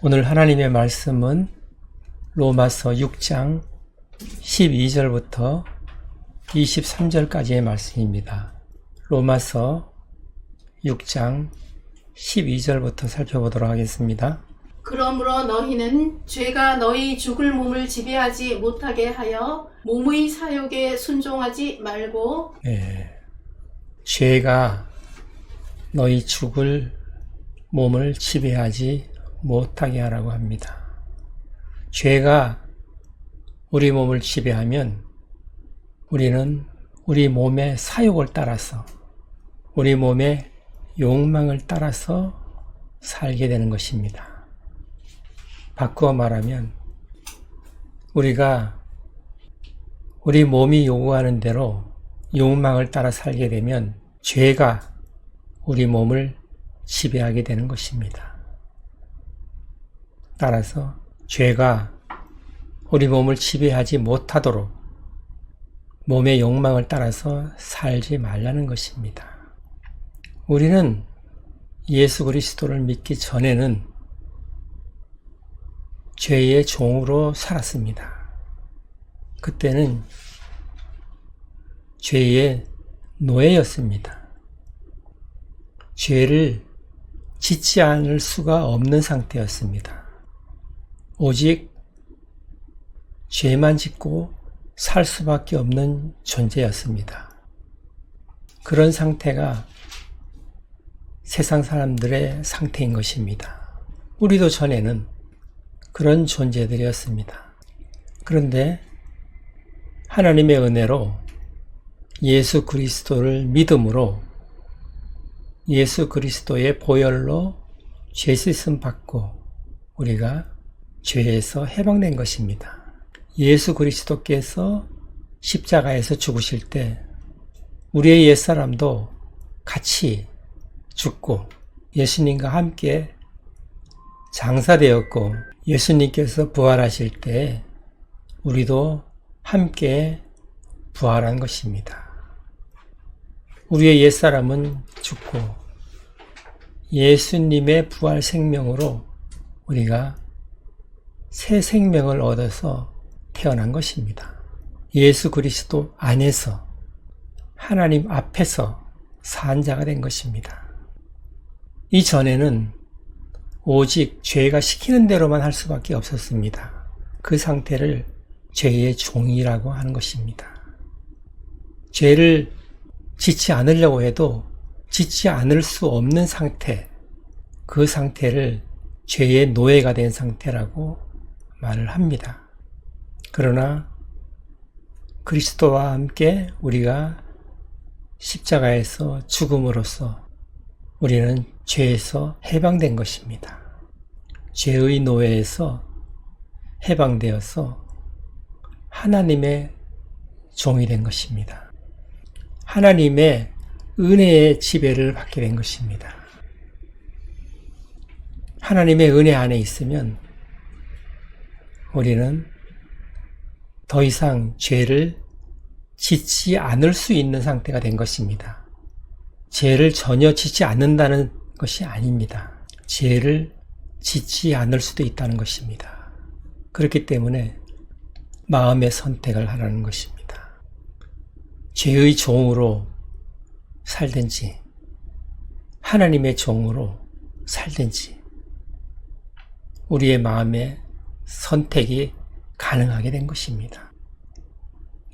오늘 하나님의 말씀은 로마서 6장 12절부터 23절까지의 말씀입니다. 로마서 6장 12절부터 살펴보도록 하겠습니다. 그러므로 너희는 죄가 너희 죽을 몸을 지배하지 못하게 하여 몸의 사욕에 순종하지 말고 죄가 너희 죽을 몸을 지배하지 못하게 하라고 합니다. 죄가 우리 몸을 지배하면 우리는 우리 몸의 사욕을 따라서 우리 몸의 욕망을 따라서 살게 되는 것입니다. 바꾸어 말하면 우리가 우리 몸이 요구하는 대로 욕망을 따라 살게 되면 죄가 우리 몸을 지배하게 되는 것입니다. 따라서 죄가 우리 몸을 지배하지 못하도록 몸의 욕망을 따라서 살지 말라는 것입니다. 우리는 예수 그리스도를 믿기 전에는 죄의 종으로 살았습니다. 그때는 죄의 노예였습니다. 죄를 짓지 않을 수가 없는 상태였습니다. 오직 죄만 짓고 살 수밖에 없는 존재였습니다. 그런 상태가 세상 사람들의 상태인 것입니다. 우리도 전에는 그런 존재들이었습니다. 그런데 하나님의 은혜로 예수 그리스도를 믿음으로 예수 그리스도의 보혈로 죄 씻음 받고 우리가 죄에서 해방된 것입니다. 예수 그리스도께서 십자가에서 죽으실 때 우리의 옛사람도 같이 죽고 예수님과 함께 장사되었고 예수님께서 부활하실 때 우리도 함께 부활한 것입니다. 우리의 옛사람은 죽고 예수님의 부활 생명으로 우리가 새 생명을 얻어서 태어난 것입니다. 예수 그리스도 안에서 하나님 앞에서 산 자가 된 것입니다. 이전에는 오직 죄가 시키는 대로만 할 수밖에 없었습니다. 그 상태를 죄의 종이라고 하는 것입니다. 죄를 짓지 않으려고 해도 짓지 않을 수 없는 상태, 그 상태를 죄의 노예가 된 상태라고 말을 합니다. 그러나 그리스도와 함께 우리가 십자가에서 죽음으로써 우리는 죄에서 해방된 것입니다. 죄의 노예에서 해방되어서 하나님의 종이 된 것입니다. 하나님의 은혜의 지배를 받게 된 것입니다. 하나님의 은혜 안에 있으면 우리는 더 이상 죄를 짓지 않을 수 있는 상태가 된 것입니다. 죄를 전혀 짓지 않는다는 것이 아닙니다. 죄를 짓지 않을 수도 있다는 것입니다. 그렇기 때문에 마음의 선택을 하라는 것입니다. 죄의 종으로 살든지 하나님의 종으로 살든지 우리의 마음에 선택이 가능하게 된 것입니다.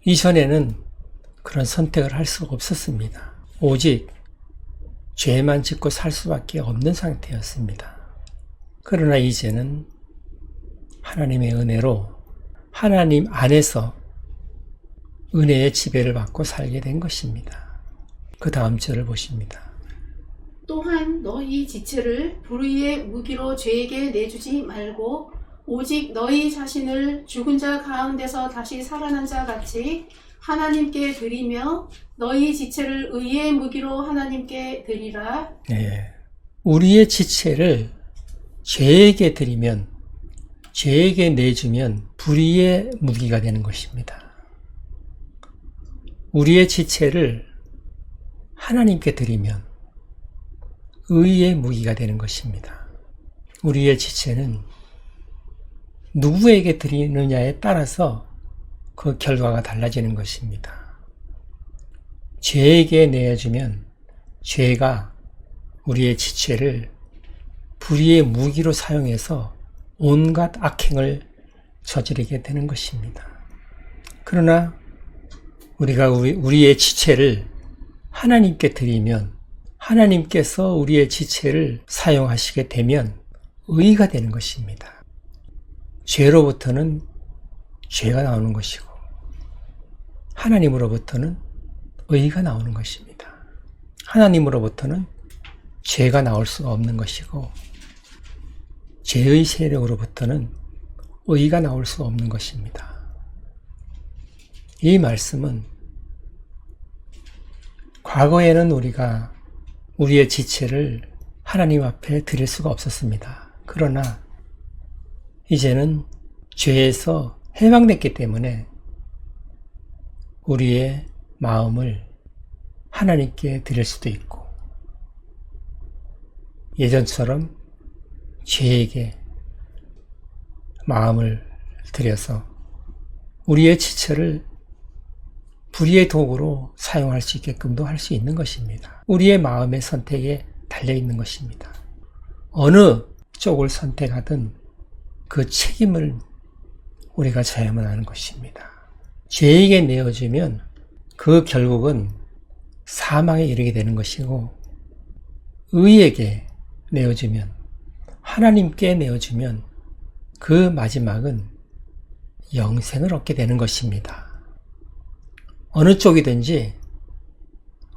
이전에는 그런 선택을 할 수가 없었습니다. 오직 죄만 짓고 살 수밖에 없는 상태였습니다. 그러나 이제는 하나님의 은혜로 하나님 안에서 은혜의 지배를 받고 살게 된 것입니다. 그 다음 절을 보십니다. 또한 너희 지체를 불의의 무기로 죄에게 내주지 말고 오직 너희 자신을 죽은 자 가운데서 다시 살아난 자 같이 하나님께 드리며 너희 지체를 의의 무기로 하나님께 드리라. 우리의 지체를 죄에게 드리면 죄에게 내주면 불의의 무기가 되는 것입니다. 우리의 지체를 하나님께 드리면 의의 무기가 되는 것입니다. 우리의 지체는 누구에게 드리느냐에 따라서 그 결과가 달라지는 것입니다. 죄에게 내어주면 죄가 우리의 지체를 불의의 무기로 사용해서 온갖 악행을 저지르게 되는 것입니다. 그러나 우리가 우리의 지체를 하나님께 드리면 하나님께서 우리의 지체를 사용하시게 되면 의가 되는 것입니다. 죄로부터는 죄가 나오는 것이고 하나님으로부터는 의가 나오는 것입니다. 하나님으로부터는 죄가 나올 수가 없는 것이고 죄의 세력으로부터는 의가 나올 수가 없는 것입니다. 이 말씀은 과거에는 우리가 우리의 지체를 하나님 앞에 드릴 수가 없었습니다. 그러나 이제는 죄에서 해방됐기 때문에 우리의 마음을 하나님께 드릴 수도 있고 예전처럼 죄에게 마음을 들여서 우리의 지체를 불의의 도구로 사용할 수 있게끔도 할 수 있는 것입니다. 우리의 마음의 선택에 달려있는 것입니다. 어느 쪽을 선택하든 그 책임을 우리가 져야만 하는 것입니다. 죄에게 내어주면 그 결국은 사망에 이르게 되는 것이고 의에게 내어주면 하나님께 내어주면 그 마지막은 영생을 얻게 되는 것입니다. 어느 쪽이든지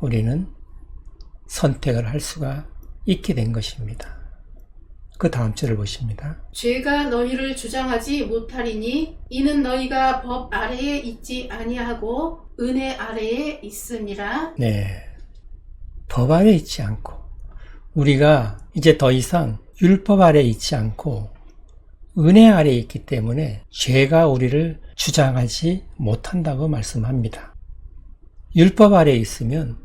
우리는 선택을 할 수가 있게 된 것입니다. 그 다음 절을 보십니다. 죄가 너희를 주장하지 못하리니 이는 너희가 법 아래에 있지 아니하고 은혜 아래에 있음이라. 네, 법 아래에 있지 않고 우리가 이제 더 이상 율법 아래에 있지 않고 은혜 아래에 있기 때문에 죄가 우리를 주장하지 못한다고 말씀합니다. 율법 아래에 있으면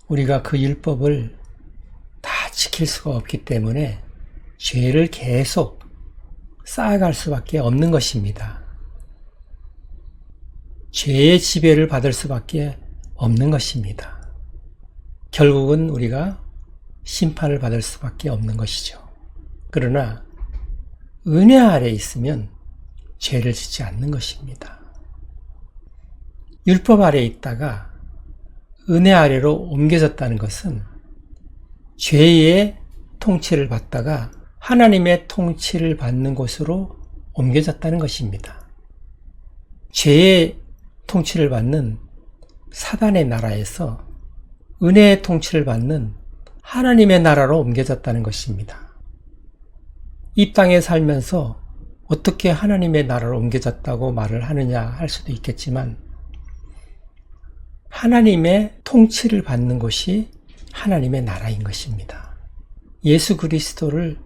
우리가 그 율법을 다 지킬 수가 없기 때문에 죄를 계속 쌓아갈 수밖에 없는 것입니다. 죄의 지배를 받을 수밖에 없는 것입니다. 결국은 우리가 심판을 받을 수밖에 없는 것이죠. 그러나 은혜 아래에 있으면 죄를 짓지 않는 것입니다. 율법 아래에 있다가 은혜 아래로 옮겨졌다는 것은 죄의 통치를 받다가 하나님의 통치를 받는 곳으로 옮겨졌다는 것입니다. 죄의 통치를 받는 사단의 나라에서 은혜의 통치를 받는 하나님의 나라로 옮겨졌다는 것입니다. 이 땅에 살면서 어떻게 하나님의 나라로 옮겨졌다고 말을 하느냐 할 수도 있겠지만 하나님의 통치를 받는 곳이 하나님의 나라인 것입니다. 예수 그리스도를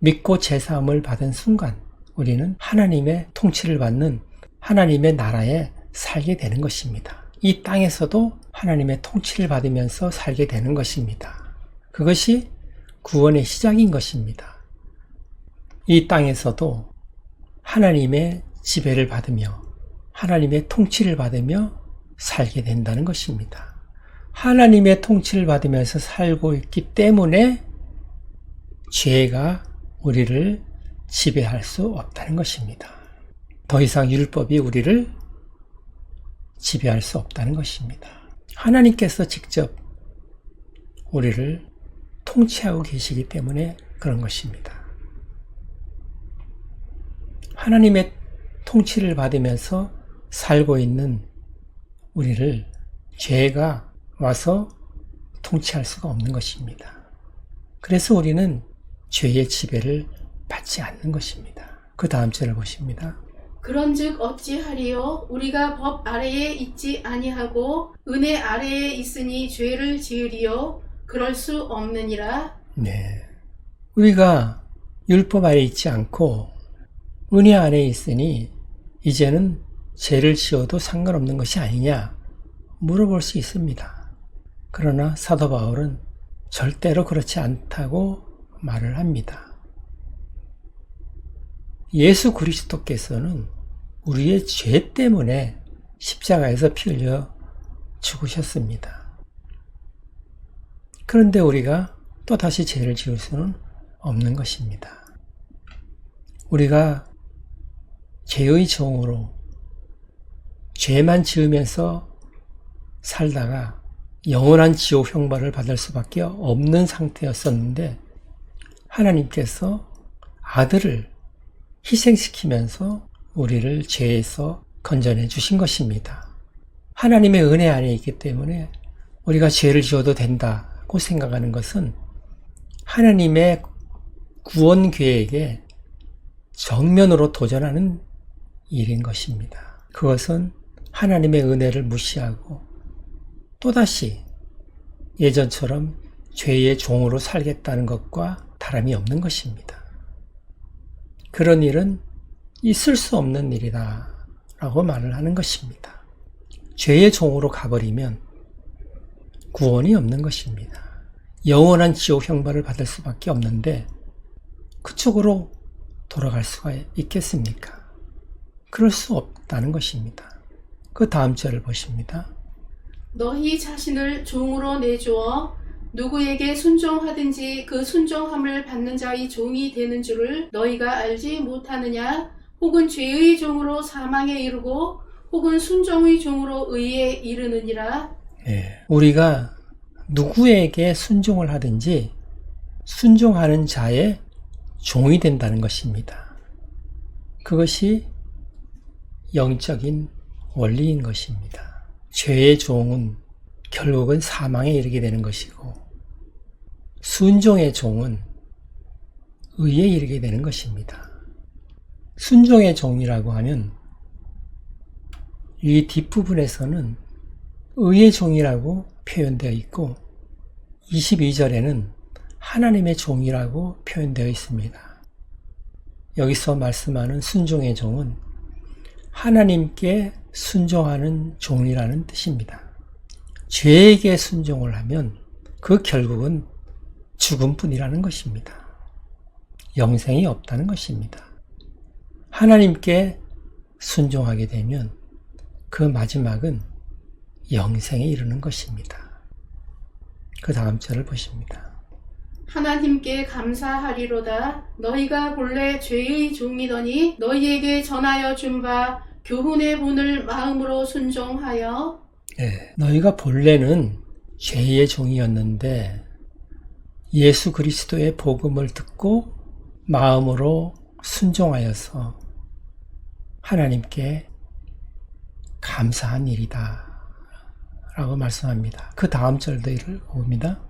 믿고 제사함을 받은 순간 우리는 하나님의 통치를 받는 하나님의 나라에 살게 되는 것입니다. 이 땅에서도 하나님의 통치를 받으면서 살게 되는 것입니다. 그것이 구원의 시작인 것입니다. 이 땅에서도 하나님의 지배를 받으며 하나님의 통치를 받으며 살게 된다는 것입니다. 하나님의 통치를 받으면서 살고 있기 때문에 죄가 우리를 지배할 수 없다는 것입니다. 더 이상 율법이 우리를 지배할 수 없다는 것입니다. 하나님께서 직접 우리를 통치하고 계시기 때문에 그런 것입니다. 하나님의 통치를 받으면서 살고 있는 우리를 죄가 와서 통치할 수가 없는 것입니다. 그래서 우리는 죄의 지배를 받지 않는 것입니다. 그 다음 절을 보십니다. 그런즉 어찌하리요? 우리가 법 아래에 있지 아니하고 은혜 아래에 있으니 죄를 지으리요? 그럴 수 없느니라. 네, 우리가 율법 아래에 있지 않고 은혜 아래에 있으니 이제는 죄를 지어도 상관없는 것이 아니냐 물어볼 수 있습니다. 그러나 사도 바울은 절대로 그렇지 않다고 말을 합니다. 예수 그리스도께서는 우리의 죄 때문에 십자가에서 피 흘려 죽으셨습니다. 그런데 우리가 또다시 죄를 지을 수는 없는 것입니다. 우리가 죄의 종으로 죄만 지으면서 살다가 영원한 지옥 형벌을 받을 수밖에 없는 상태였었는데 하나님께서 아들을 희생시키면서 우리를 죄에서 건져내 주신 것입니다. 하나님의 은혜 안에 있기 때문에 우리가 죄를 지어도 된다고 생각하는 것은 하나님의 구원 계획에 정면으로 도전하는 일인 것입니다. 그것은 하나님의 은혜를 무시하고 또다시 예전처럼 죄의 종으로 살겠다는 것과 다름이 없는 것입니다. 그런 일은 있을 수 없는 일이다 라고 말을 하는 것입니다. 죄의 종으로 가버리면 구원이 없는 것입니다. 영원한 지옥 형벌을 받을 수밖에 없는데 그쪽으로 돌아갈 수가 있겠습니까? 그럴 수 없다는 것입니다. 그 다음 절을 보십니다. 너희 자신을 종으로 내주어 누구에게 순종하든지 그 순종함을 받는 자의 종이 되는 줄을 너희가 알지 못하느냐? 혹은 죄의 종으로 사망에 이르고 혹은 순종의 종으로 의에 이르느니라. 우리가 누구에게 순종을 하든지 순종하는 자의 종이 된다는 것입니다. 그것이 영적인 원리인 것입니다. 죄의 종은 결국은 사망에 이르게 되는 것이고 순종의 종은 의에 이르게 되는 것입니다. 순종의 종이라고 하면 이 뒷부분에서는 의의 종이라고 표현되어 있고 22절에는 하나님의 종이라고 표현되어 있습니다. 여기서 말씀하는 순종의 종은 하나님께 순종하는 종이라는 뜻입니다. 죄에게 순종을 하면 그 결국은 죽음뿐이라는 것입니다. 영생이 없다는 것입니다. 하나님께 순종하게 되면 그 마지막은 영생에 이르는 것입니다. 그 다음 절을 보십니다. 하나님께 감사하리로다. 너희가 본래 죄의 종이더니 너희에게 전하여 준 바 교훈의 본을 마음으로 순종하여. 너희가 본래는 죄의 종이었는데 예수 그리스도의 복음을 듣고 마음으로 순종하여서 하나님께 감사한 일이다 라고 말씀합니다. 그 다음 절들을 봅니다.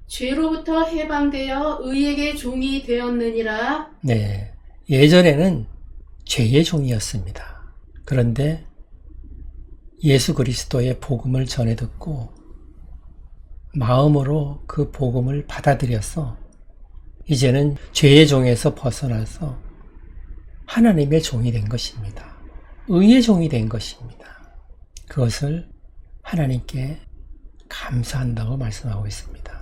죄로부터 해방되어 의에게 종이 되었느니라. 예전에는 죄의 종이었습니다. 그런데 예수 그리스도의 복음을 전해 듣고 마음으로 그 복음을 받아들여서 이제는 죄의 종에서 벗어나서 하나님의 종이 된 것입니다. 의의 종이 된 것입니다. 그것을 하나님께 감사한다고 말씀하고 있습니다.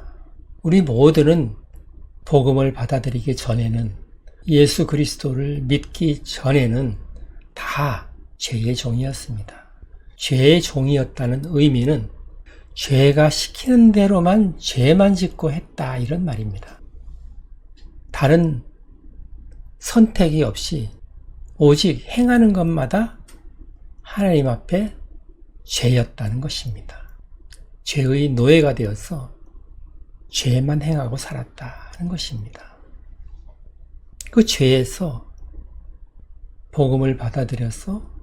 우리 모두는 복음을 받아들이기 전에는 예수 그리스도를 믿기 전에는 다 죄의 종이었습니다. 죄의 종이었다는 의미는 죄가 시키는 대로만 죄만 짓고 했다 이런 말입니다. 다른 선택이 없이 오직 행하는 것마다 하나님 앞에 죄였다는 것입니다. 죄의 노예가 되어서 죄만 행하고 살았다는 것입니다. 그 죄에서 복음을 받아들여서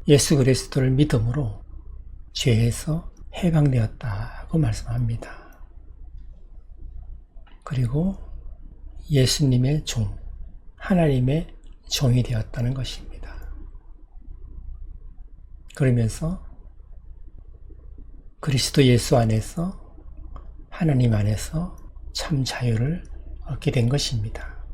예수 그리스도를 믿음으로 죄에서 해방되었다고 말씀합니다. 그리고 예수님의 종, 하나님의 종이 되었다는 것입니다. 그러면서 그리스도 예수 안에서 하나님 안에서 참 자유를 얻게 된 것입니다.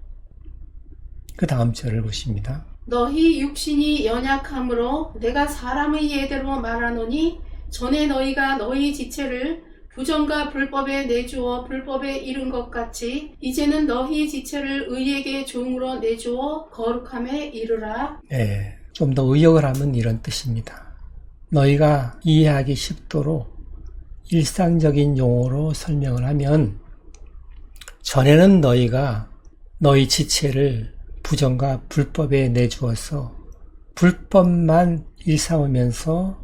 그 다음 절을 보십니다. 너희 육신이 연약함으로 내가 사람의 예대로 말하노니 전에 너희가 너희 지체를 부정과 불법에 내주어 불법에 이른 것 같이 이제는 너희 지체를 의에게 종으로 내주어 거룩함에 이르라. 네, 좀 더 의역을 하면 이런 뜻입니다. 너희가 이해하기 쉽도록 일상적인 용어로 설명을 하면, 전에는 너희가 너희 지체를 부정과 불법에 내주어서 불법만 일삼으면서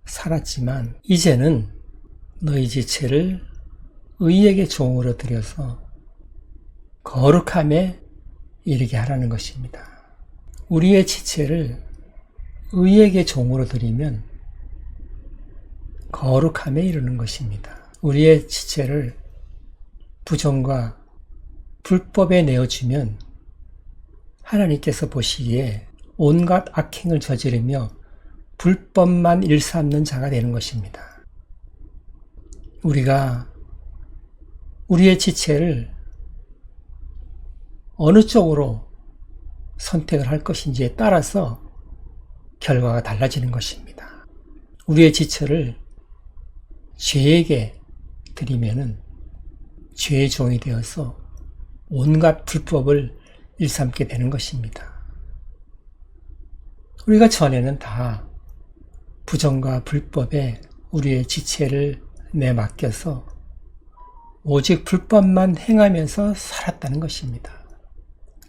살았지만, 이제는 너희 지체를 의에게 종으로 들여서 거룩함에 이르게 하라는 것입니다. 우리의 지체를 의에게 종으로 드리면 거룩함에 이르는 것입니다. 우리의 지체를 부정과 불법에 내어주면 하나님께서 보시기에 온갖 악행을 저지르며 불법만 일삼는 자가 되는 것입니다. 우리가 우리의 지체를 어느 쪽으로 선택을 할 것인지에 따라서 결과가 달라지는 것입니다. 우리의 지체를 죄에게 드리면은 죄의 종이 되어서 온갖 불법을 일삼게 되는 것입니다. 우리가 전에는 다 부정과 불법에 우리의 지체를 내맡겨서 오직 불법만 행하면서 살았다는 것입니다.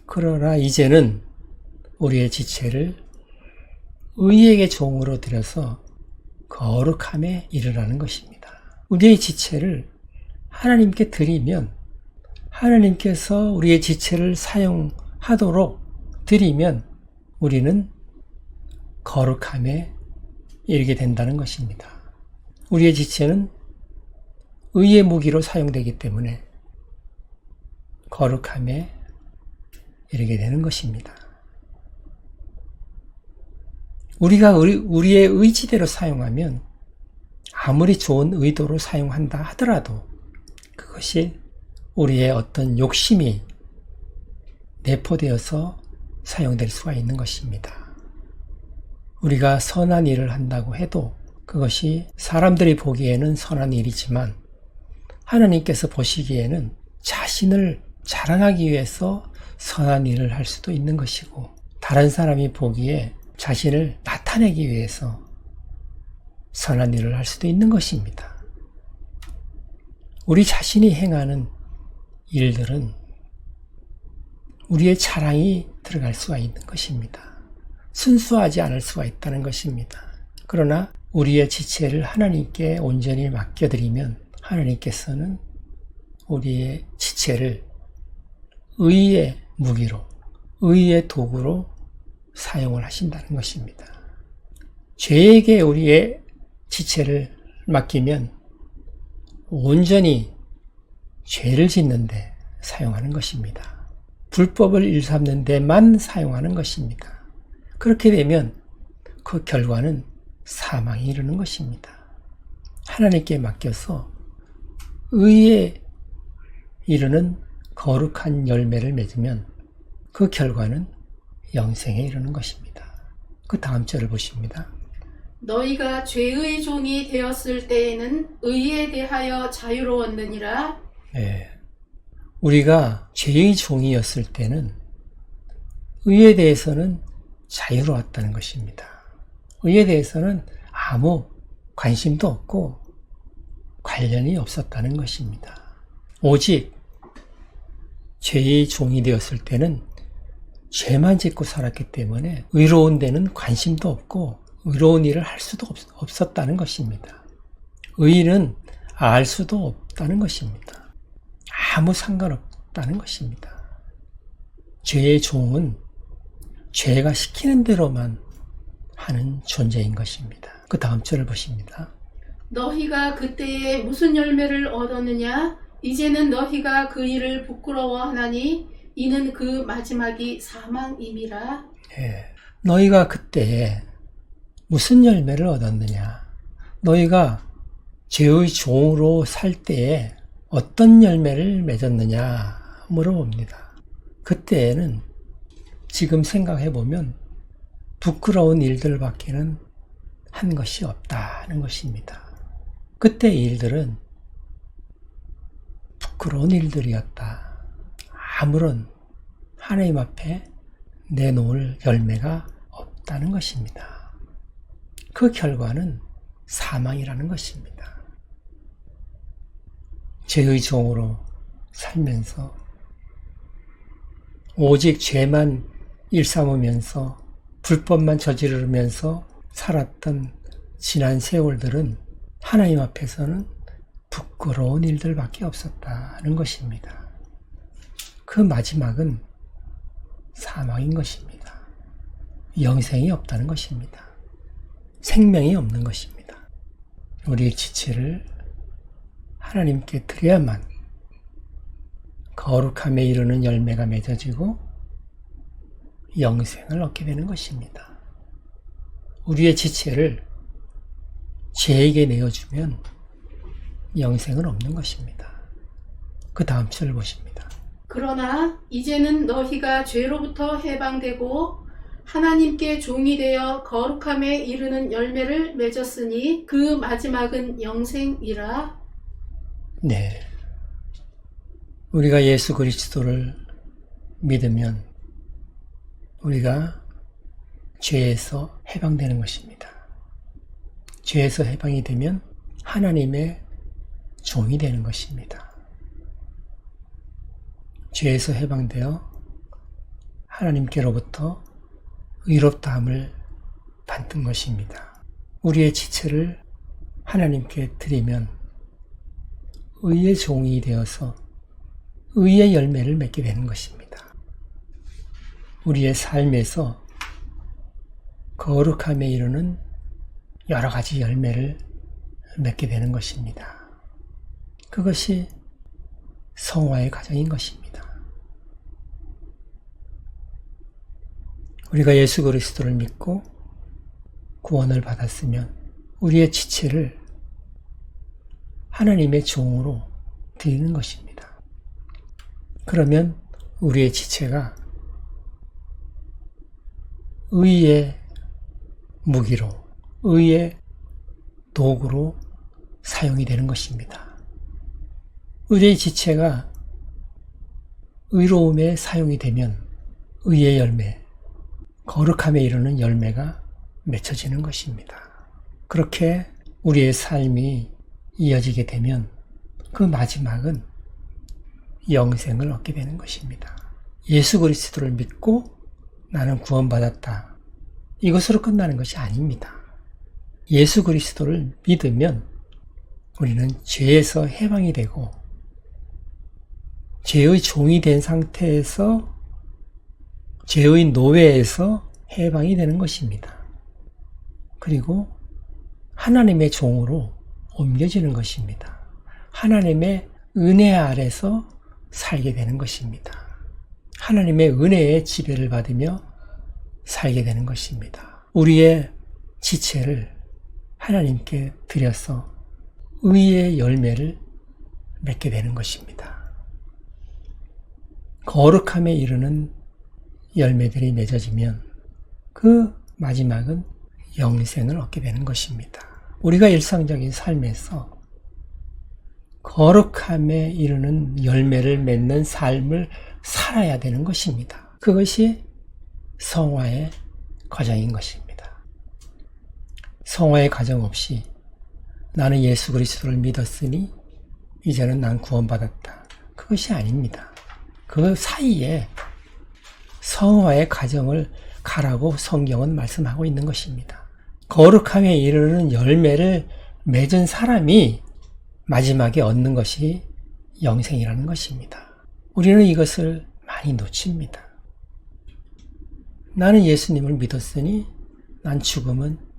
그러나 이제는 우리의 지체를 의에게 종으로 들여서 거룩함에 이르라는 것입니다. 우리의 지체를 하나님께 드리면, 하나님께서 우리의 지체를 사용하도록 드리면 우리는 거룩함에 이르게 된다는 것입니다. 우리의 지체는 의의 무기로 사용되기 때문에 거룩함에 이르게 되는 것입니다. 우리가 우리의 의지대로 사용하면, 아무리 좋은 의도로 사용한다 하더라도 그것이 우리의 어떤 욕심이 내포되어서 사용될 수가 있는 것입니다. 우리가 선한 일을 한다고 해도 그것이 사람들이 보기에는 선한 일이지만 하나님께서 보시기에는 자신을 자랑하기 위해서 선한 일을 할 수도 있는 것이고, 다른 사람이 보기에 자신을 나타내기 위해서 선한 일을 할 수도 있는 것입니다. 우리 자신이 행하는 일들은 우리의 자랑이 들어갈 수가 있는 것입니다. 순수하지 않을 수가 있다는 것입니다. 그러나 우리의 지체를 하나님께 온전히 맡겨드리면 하나님께서는 우리의 지체를 의의 무기로, 의의 도구로 사용을 하신다는 것입니다. 죄에게 우리의 지체를 맡기면 온전히 죄를 짓는데 사용하는 것입니다. 불법을 일삼는 데만 사용하는 것입니다. 그렇게 되면 그 결과는 사망에 이르는 것입니다. 하나님께 맡겨서 의에 이르는 거룩한 열매를 맺으면 그 결과는 영생에 이르는 것입니다. 그 다음 절을 보십니다. 너희가 죄의 종이 되었을 때에는 의에 대하여 자유로웠느니라. 네. 우리가 죄의 종이었을 때는 의에 대해서는 자유로웠다는 것입니다. 의에 대해서는 아무 관심도 없고 관련이 없었다는 것입니다. 오직 죄의 종이 되었을 때는 죄만 짓고 살았기 때문에 의로운 데는 관심도 없고 의로운 일을 할 수도 없었다는 것입니다. 의는 알 수도 없다는 것입니다. 아무 상관없다는 것입니다. 죄의 종은 죄가 시키는 대로만 하는 존재인 것입니다. 그 다음 절을 보십니다. 너희가 그때에 무슨 열매를 얻었느냐? 이제는 너희가 그 일을 부끄러워하나니 이는 그 마지막이 사망임이라. 예. 너희가 그때에 무슨 열매를 얻었느냐? 너희가 죄의 종으로 살 때에 어떤 열매를 맺었느냐 물어봅니다. 그때에는 지금 생각해보면 부끄러운 일들밖에는 한 것이 없다는 것입니다. 그때 이 일들은 부끄러운 일들이었다. 아무런 하나님 앞에 내놓을 열매가 없다는 것입니다. 그 결과는 사망이라는 것입니다. 죄의 종으로 살면서 오직 죄만 일삼으면서 불법만 저지르면서 살았던 지난 세월들은 하나님 앞에서는 부끄러운 일들밖에 없었다는 것입니다. 그 마지막은 사망인 것입니다. 영생이 없다는 것입니다. 생명이 없는 것입니다. 우리의 지체를 하나님께 드려야만 거룩함에 이르는 열매가 맺어지고 영생을 얻게 되는 것입니다. 우리의 지체를 죄에게 내어주면 영생은 없는 것입니다. 그 다음 절을 보십니다. 그러나 이제는 너희가 죄로부터 해방되고 하나님께 종이 되어 거룩함에 이르는 열매를 맺었으니 그 마지막은 영생이라. 네. 우리가 예수 그리스도를 믿으면 우리가 죄에서 해방되는 것입니다. 죄에서 해방이 되면 하나님의 종이 되는 것입니다. 죄에서 해방되어 하나님께로부터 의롭다함을 받는 것입니다. 우리의 지체를 하나님께 드리면 의의 종이 되어서 의의 열매를 맺게 되는 것입니다. 우리의 삶에서 거룩함에 이르는 여러 가지 열매를 맺게 되는 것입니다. 그것이 성화의 과정인 것입니다. 우리가 예수 그리스도를 믿고 구원을 받았으면 우리의 지체를 하나님의 종으로 드리는 것입니다. 그러면 우리의 지체가 의의 무기로, 의의 도구로 사용이 되는 것입니다. 우리의 지체가 의로움에 사용이 되면 의의 열매, 거룩함에 이르는 열매가 맺혀지는 것입니다. 그렇게 우리의 삶이 이어지게 되면 그 마지막은 영생을 얻게 되는 것입니다. 예수 그리스도를 믿고 나는 구원받았다. 이것으로 끝나는 것이 아닙니다. 예수 그리스도를 믿으면 우리는 죄에서 해방이 되고 죄의 종이 된 상태에서 죄의 노예에서 해방이 되는 것입니다. 그리고 하나님의 종으로 옮겨지는 것입니다. 하나님의 은혜 아래서 살게 되는 것입니다. 하나님의 은혜의 지배를 받으며 살게 되는 것입니다. 우리의 지체를 하나님께 드려서 의의 열매를 맺게 되는 것입니다. 거룩함에 이르는 열매들이 맺어지면 그 마지막은 영생을 얻게 되는 것입니다. 우리가 일상적인 삶에서 거룩함에 이르는 열매를 맺는 삶을 살아야 되는 것입니다. 그것이 성화의 과정인 것입니다. 성화의 과정 없이 나는 예수 그리스도를 믿었으니 이제는 난 구원받았다. 그것이 아닙니다. 그 사이에 성화의 과정을 가라고 성경은 말씀하고 있는 것입니다. 거룩함에 이르는 열매를 맺은 사람이 마지막에 얻는 것이 영생이라는 것입니다. 우리는 이것을 많이 놓칩니다. 나는 예수님을 믿었으니 난 죽으면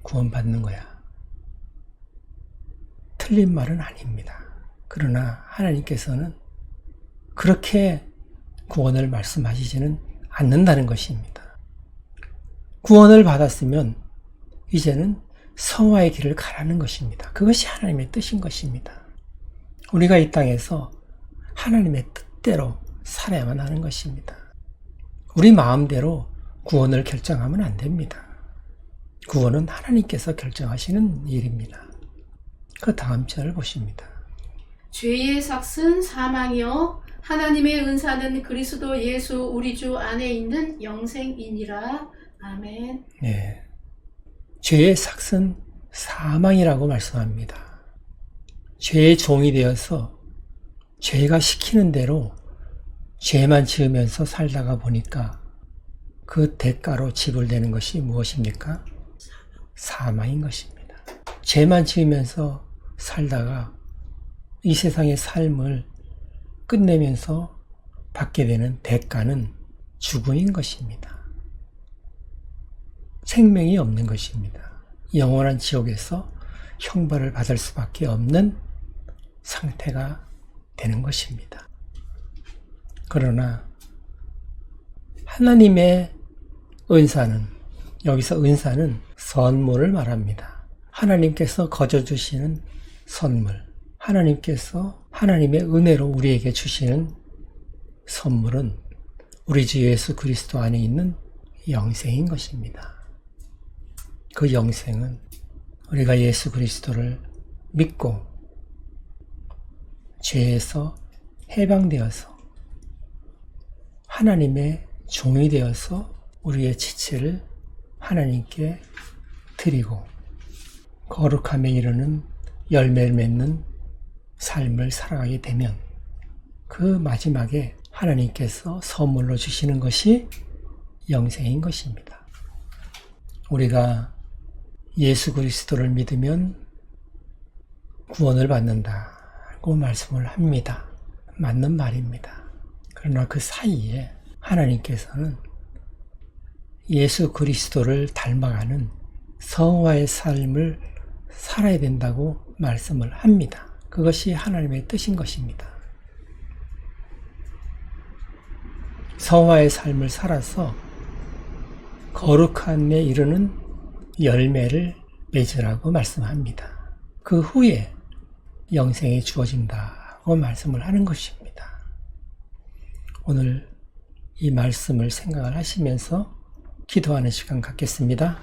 구원받는 거야. 틀린 말은 아닙니다. 그러나 하나님께서는 그렇게 구원을 말씀하시지는 않는다는 것입니다. 구원을 받았으면 이제는 성화의 길을 가라는 것입니다. 그것이 하나님의 뜻인 것입니다. 우리가 이 땅에서 하나님의 뜻대로 살아야만 하는 것입니다. 우리 마음대로 구원을 결정하면 안 됩니다. 구원은 하나님께서 결정하시는 일입니다. 그 다음 절을 보십니다. 죄의 삭은 사망이요 하나님의 은사는 그리스도 예수 우리 주 안에 있는 영생이니라. 아멘. 네. 죄의 삭은 사망이라고 말씀합니다. 죄의 종이 되어서 죄가 시키는 대로 죄만 지으면서 살다가 보니까 그 대가로 지불되는 것이 무엇입니까? 사망인 것입니다. 죄만 지으면서 살다가 이 세상의 삶을 끝내면서 받게 되는 대가는 죽음인 것입니다. 생명이 없는 것입니다. 영원한 지옥에서 형벌을 받을 수밖에 없는 상태가 되는 것입니다. 그러나 하나님의 은사는, 여기서 은사는 선물을 말합니다. 하나님께서 거저주시는 선물, 하나님께서 하나님의 은혜로 우리에게 주시는 선물은 우리 주 예수 그리스도 안에 있는 영생인 것입니다. 그 영생은 우리가 예수 그리스도를 믿고 죄에서 해방되어서 하나님의 종이 되어서 우리의 지체를 하나님께 드리고 거룩함에 이르는 열매를 맺는 삶을 살아가게 되면 그 마지막에 하나님께서 선물로 주시는 것이 영생인 것입니다. 우리가 예수 그리스도를 믿으면 구원을 받는다고 말씀을 합니다. 맞는 말입니다. 그러나 그 사이에 하나님께서는 예수 그리스도를 닮아가는 성화의 삶을 살아야 된다고 말씀을 합니다. 그것이 하나님의 뜻인 것입니다. 성화의 삶을 살아서 거룩함에 이르는 열매를 맺으라고 말씀합니다. 그 후에 영생이 주어진다고 말씀을 하는 것입니다. 오늘 이 말씀을 생각을 하시면서 기도하는 시간 갖겠습니다.